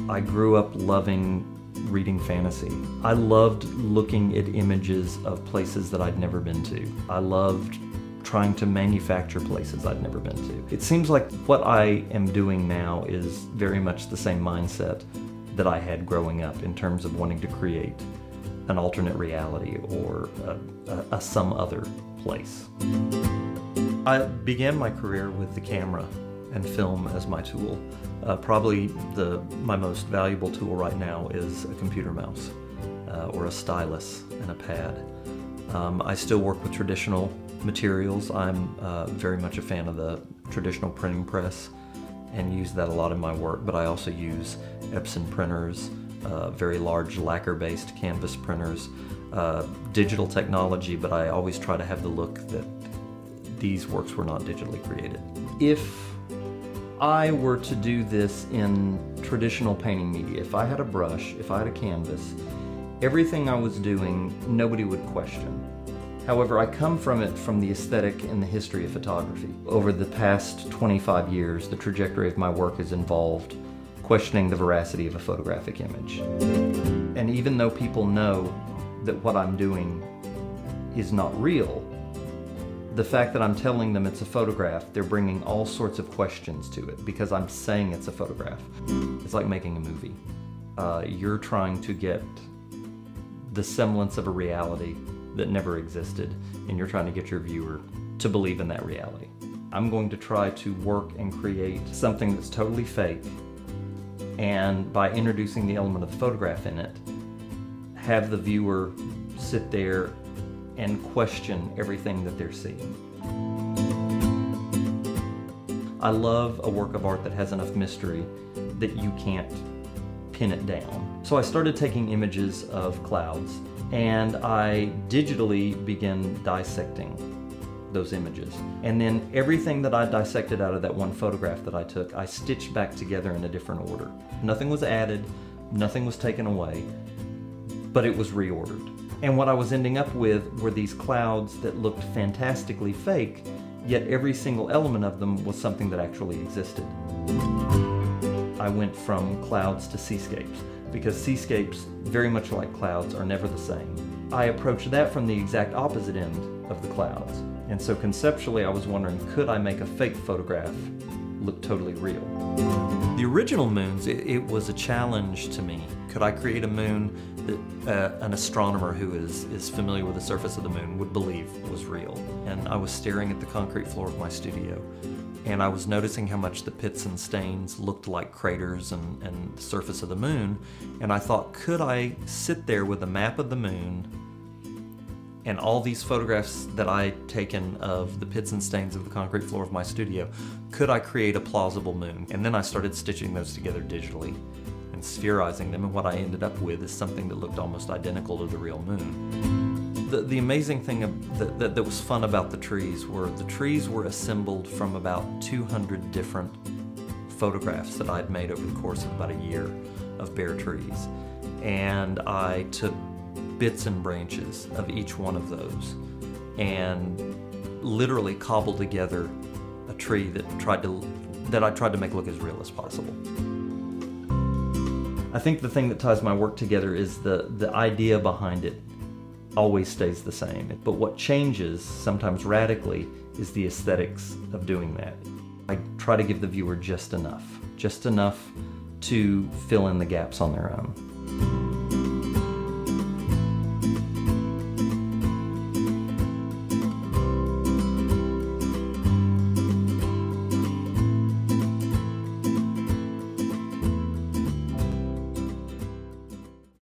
I grew up loving reading fantasy. I loved looking at images of places that I'd never been to. I loved trying to manufacture places I'd never been to. It seems like what I am doing now is very much the same mindset that I had growing up in terms of wanting to create an alternate reality or some other place. I began my career with the camera and film as my tool. Probably my most valuable tool right now is a computer mouse or a stylus and a pad. I still work with traditional materials. I'm very much a fan of the traditional printing press and use that a lot in my work, but I also use Epson printers, very large lacquer-based canvas printers, digital technology, but I always try to have the look that these works were not digitally created. If I were to do this in traditional painting media, if I had a brush, if I had a canvas, everything I was doing, nobody would question. However, I come from it from the aesthetic and the history of photography. Over the past 25 years, the trajectory of my work has involved questioning the veracity of a photographic image. And even though people know that what I'm doing is not real, the fact that I'm telling them it's a photograph, they're bringing all sorts of questions to it because I'm saying it's a photograph. It's like making a movie. You're trying to get the semblance of a reality that never existed, and you're trying to get your viewer to believe in that reality. I'm going to try to work and create something that's totally fake, and by introducing the element of the photograph in it, have the viewer sit there and question everything that they're seeing. I love a work of art that has enough mystery that you can't pin it down. So I started taking images of clouds, and I digitally began dissecting those images. And then everything that I dissected out of that one photograph that I took, I stitched back together in a different order. Nothing was added, nothing was taken away, but it was reordered. And what I was ending up with were these clouds that looked fantastically fake, yet every single element of them was something that actually existed. I went from clouds to seascapes, because seascapes, very much like clouds, are never the same. I approached that from the exact opposite end of the clouds. And so conceptually I was wondering, could I make a fake photograph look totally real? The original moons, it was a challenge to me. Could I create a moon that an astronomer who is familiar with the surface of the moon would believe was real? And I was staring at the concrete floor of my studio, and I was noticing how much the pits and stains looked like craters and the surface of the moon, and I thought, could I sit there with a map of the moon and all these photographs that I'd taken of the pits and stains of the concrete floor of my studio, could I create a plausible moon? And then I started stitching those together digitally and spherizing them, and what I ended up with is something that looked almost identical to the real moon. The amazing thing that was fun about the trees were assembled from about 200 different photographs that I'd made over the course of about a year of bare trees. And I took bits and branches of each one of those and literally cobbled together a tree that I tried to make look as real as possible. I think the thing that ties my work together is the idea behind it always stays the same, but what changes, sometimes radically, is the aesthetics of doing that. I try to give the viewer just enough to fill in the gaps on their own.